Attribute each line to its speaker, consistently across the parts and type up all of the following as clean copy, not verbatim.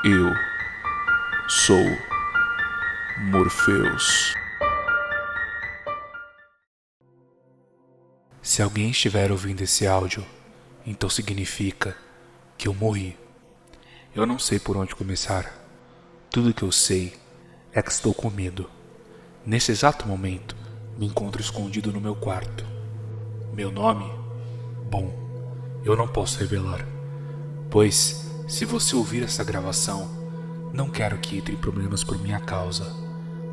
Speaker 1: Eu sou Morpheus. Se alguém estiver ouvindo esse áudio, então significa que eu morri. Eu não sei por onde começar. Tudo que eu sei é que estou com medo. Nesse exato momento, me encontro escondido no meu quarto. Meu nome? Bom, eu não posso revelar, pois se você ouvir essa gravação, não quero que entre em problemas por minha causa,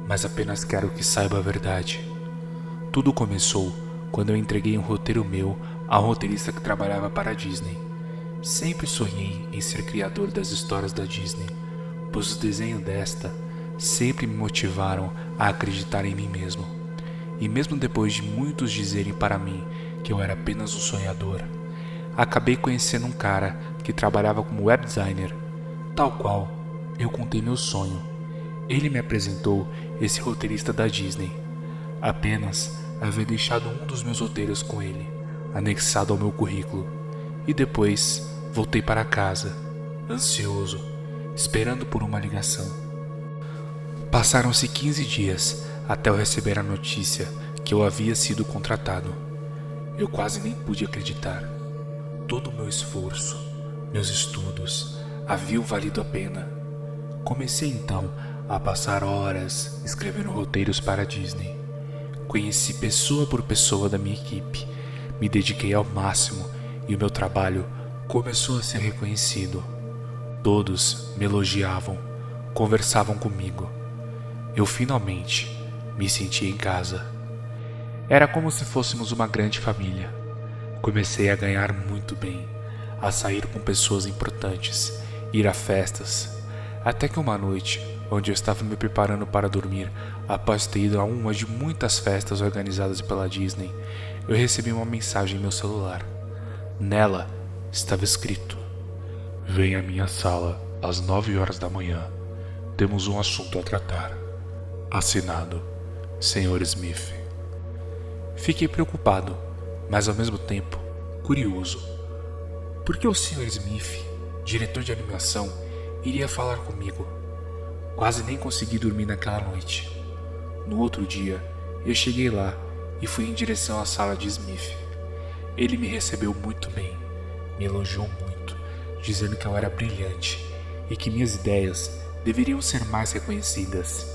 Speaker 1: mas apenas quero que saiba a verdade. Tudo começou quando eu entreguei um roteiro meu a um roteirista que trabalhava para a Disney. Sempre sonhei em ser criador das histórias da Disney, pois os desenhos desta sempre me motivaram a acreditar em mim mesmo. E mesmo depois de muitos dizerem para mim que eu era apenas um sonhador, acabei conhecendo um cara que trabalhava como web designer, tal qual eu contei meu sonho. Ele me apresentou esse roteirista da Disney. Apenas havia deixado um dos meus roteiros com ele, anexado ao meu currículo, e depois voltei para casa, ansioso, esperando por uma ligação. Passaram-se 15 dias até eu receber a notícia que eu havia sido contratado. Eu quase nem pude acreditar. Todo o meu esforço, meus estudos, haviam valido a pena. Comecei então a passar horas escrevendo roteiros para a Disney. Conheci pessoa por pessoa da minha equipe, me dediquei ao máximo e o meu trabalho começou a ser reconhecido. Todos me elogiavam, conversavam comigo. Eu finalmente me senti em casa. Era como se fôssemos uma grande família. Comecei a ganhar muito bem, a sair com pessoas importantes, ir a festas, até que uma noite, onde eu estava me preparando para dormir, após ter ido a uma de muitas festas organizadas pela Disney, eu recebi uma mensagem em meu celular. Nela estava escrito: "Venha à minha sala às 9 horas da manhã. Temos um assunto a tratar. Assinado, Sr. Smith." Fiquei preocupado, mas ao mesmo tempo curioso. Por que o Sr. Smith, diretor de animação, iria falar comigo? Quase nem consegui dormir naquela noite. No outro dia, eu cheguei lá e fui em direção à sala de Smith. Ele me recebeu muito bem, me elogiou muito, dizendo que eu era brilhante e que minhas ideias deveriam ser mais reconhecidas,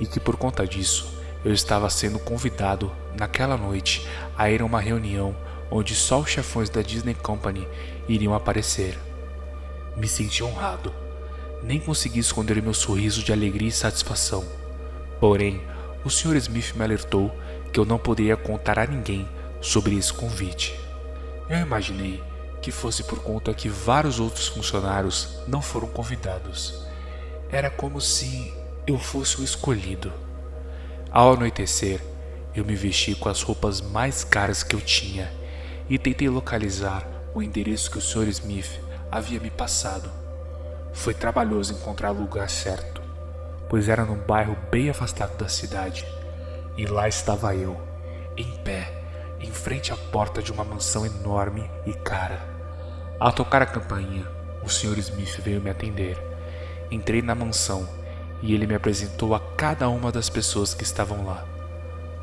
Speaker 1: e que por conta disso eu estava sendo convidado naquela noite a ir a uma reunião onde só os chefões da Disney Company iriam aparecer. Me senti honrado. Nem consegui esconder meu sorriso de alegria e satisfação. Porém, o Sr. Smith me alertou que eu não poderia contar a ninguém sobre esse convite. Eu imaginei que fosse por conta que vários outros funcionários não foram convidados. Era como se eu fosse o escolhido. Ao anoitecer, eu me vesti com as roupas mais caras que eu tinha e tentei localizar o endereço que o Sr. Smith havia me passado. Foi trabalhoso encontrar o lugar certo, pois era num bairro bem afastado da cidade, e lá estava eu, em pé, em frente à porta de uma mansão enorme e cara. Ao tocar a campainha, o Sr. Smith veio me atender. Entrei na mansão e ele me apresentou a cada uma das pessoas que estavam lá.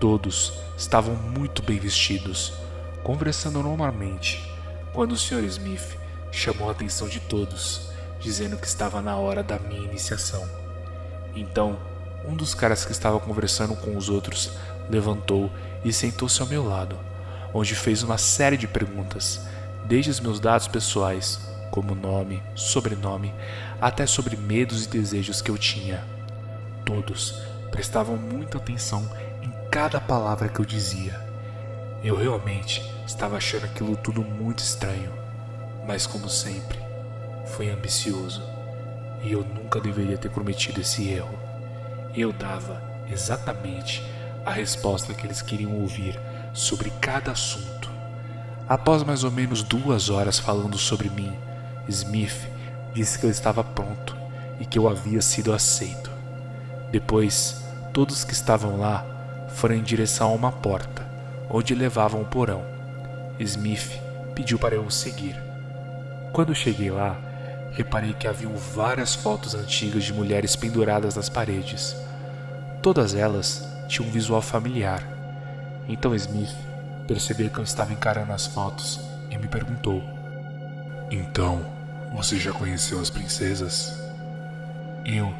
Speaker 1: Todos estavam muito bem vestidos, conversando normalmente, quando o Sr. Smith chamou a atenção de todos, dizendo que estava na hora da minha iniciação. Então, um dos caras que estava conversando com os outros levantou e sentou-se ao meu lado, onde fez uma série de perguntas, desde os meus dados pessoais, como nome, sobrenome, até sobre medos e desejos que eu tinha. Todos prestavam muita atenção em cada palavra que eu dizia. Eu realmente estava achando aquilo tudo muito estranho, mas como sempre, fui ambicioso e eu nunca deveria ter cometido esse erro. Eu dava exatamente a resposta que eles queriam ouvir sobre cada assunto. Após mais ou menos 2 horas falando sobre mim, Smith disse que eu estava pronto e que eu havia sido aceito. Depois, todos que estavam lá foram em direção a uma porta, onde levavam o porão. Smith pediu para eu o seguir. Quando cheguei lá, reparei que haviam várias fotos antigas de mulheres penduradas nas paredes. Todas elas tinham um visual familiar. Então Smith percebeu que eu estava encarando as fotos e me perguntou: "Então, você já conheceu as princesas?" Eu,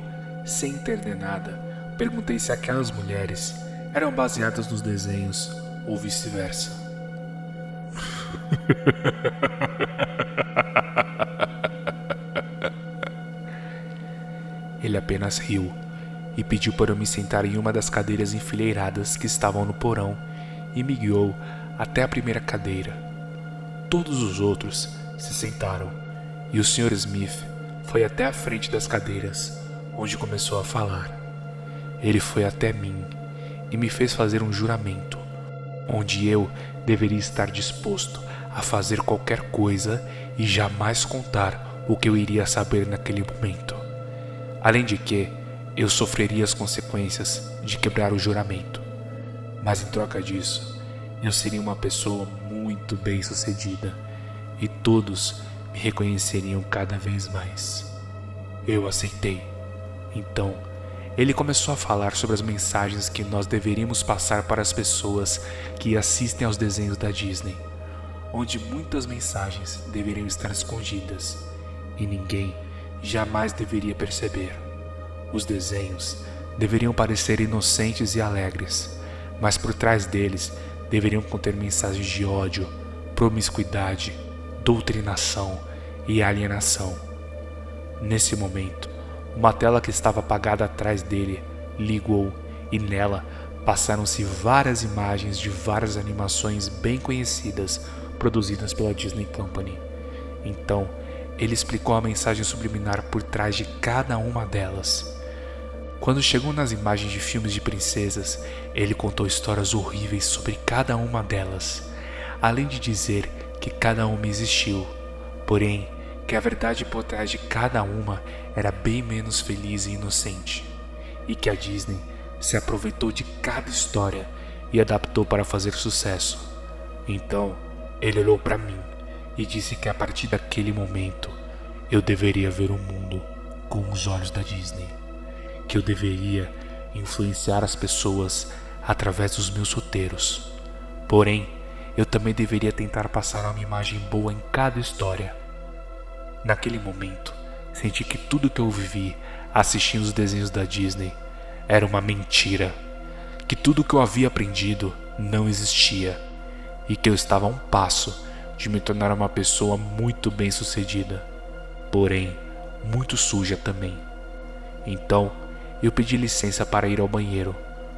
Speaker 1: sem entender nada, perguntei se aquelas mulheres eram baseadas nos desenhos ou vice-versa. Ele apenas riu e pediu para eu me sentar em uma das cadeiras enfileiradas que estavam no porão e me guiou até a primeira cadeira. Todos os outros se sentaram e o Sr. Smith foi até a frente das cadeiras, onde começou a falar. Ele foi até mim e me fez fazer um juramento, onde eu deveria estar disposto a fazer qualquer coisa e jamais contar o que eu iria saber naquele momento. Além de que, eu sofreria as consequências de quebrar o juramento. Mas em troca disso, eu seria uma pessoa muito bem-sucedida e todos me reconheceriam cada vez mais. Eu aceitei. Então, ele começou a falar sobre as mensagens que nós deveríamos passar para as pessoas que assistem aos desenhos da Disney, onde muitas mensagens deveriam estar escondidas e ninguém jamais deveria perceber. Os desenhos deveriam parecer inocentes e alegres, mas por trás deles deveriam conter mensagens de ódio, promiscuidade, doutrinação e alienação. Nesse momento, uma tela que estava apagada atrás dele ligou e nela passaram-se várias imagens de várias animações bem conhecidas produzidas pela Disney Company. Então, ele explicou a mensagem subliminar por trás de cada uma delas. Quando chegou nas imagens de filmes de princesas, ele contou histórias horríveis sobre cada uma delas, além de dizer que cada uma existiu, porém que a verdade por trás de cada uma era bem menos feliz e inocente, e que a Disney se aproveitou de cada história e adaptou para fazer sucesso. Então, ele olhou para mim e disse que a partir daquele momento eu deveria ver o mundo com os olhos da Disney, que eu deveria influenciar as pessoas através dos meus roteiros. Porém, eu também deveria tentar passar uma imagem boa em cada história. Naquele momento, senti que tudo que eu vivi assistindo os desenhos da Disney era uma mentira, que tudo que eu havia aprendido não existia e que eu estava a um passo de me tornar uma pessoa muito bem-sucedida, porém muito suja também. Então, eu pedi licença para ir ao banheiro,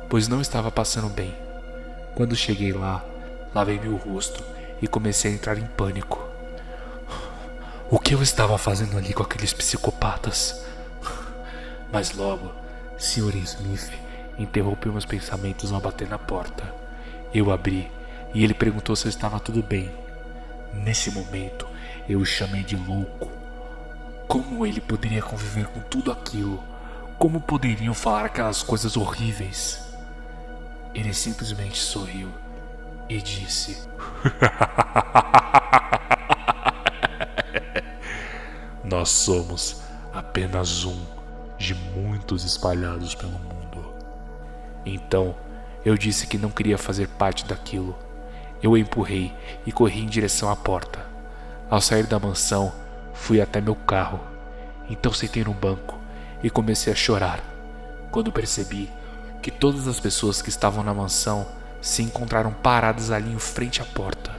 Speaker 1: pois não estava passando bem. Quando cheguei lá, lavei meu rosto e comecei a entrar em pânico. O que eu estava fazendo ali com aqueles psicopatas? Mas logo, Sr. Smith interrompeu meus pensamentos ao bater na porta. Eu abri e ele perguntou se eu estava tudo bem. Nesse momento, eu o chamei de louco. Como ele poderia conviver com tudo aquilo? Como poderiam falar aquelas coisas horríveis? Ele simplesmente sorriu e disse: "Nós somos apenas um de muitos espalhados pelo mundo." Então, eu disse que não queria fazer parte daquilo. Eu o empurrei e corri em direção à porta. Ao sair da mansão, fui até meu carro. Então sentei no banco e comecei a chorar, quando percebi que todas as pessoas que estavam na mansão se encontraram paradas ali em frente à porta,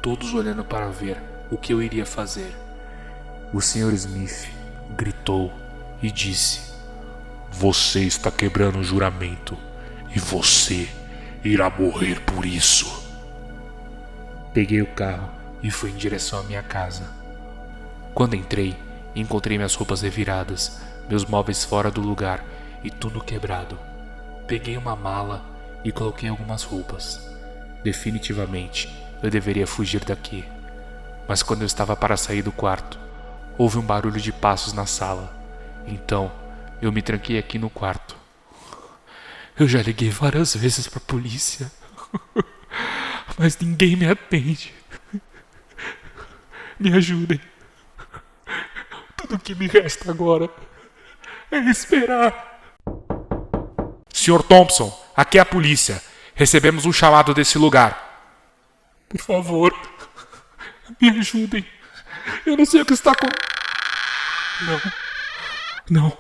Speaker 1: todos olhando para ver o que eu iria fazer. O Sr. Smith gritou e disse: "Você está quebrando o juramento e você irá morrer por isso." Peguei o carro e fui em direção à minha casa. Quando entrei, encontrei minhas roupas reviradas, meus móveis fora do lugar e tudo quebrado. Peguei uma mala e coloquei algumas roupas. Definitivamente, eu deveria fugir daqui. Mas quando eu estava para sair do quarto, houve um barulho de passos na sala. Então, eu me tranquei aqui no quarto. Eu já liguei várias vezes para a polícia, mas ninguém me atende. Me ajudem. Tudo que me resta agora é esperar. Sr. Thompson, aqui é a polícia. Recebemos um chamado desse lugar. Por favor, me ajudem. Eu não sei o que está com... Não.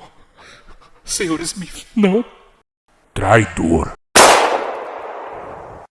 Speaker 1: Sr. Smith, não. Traidor.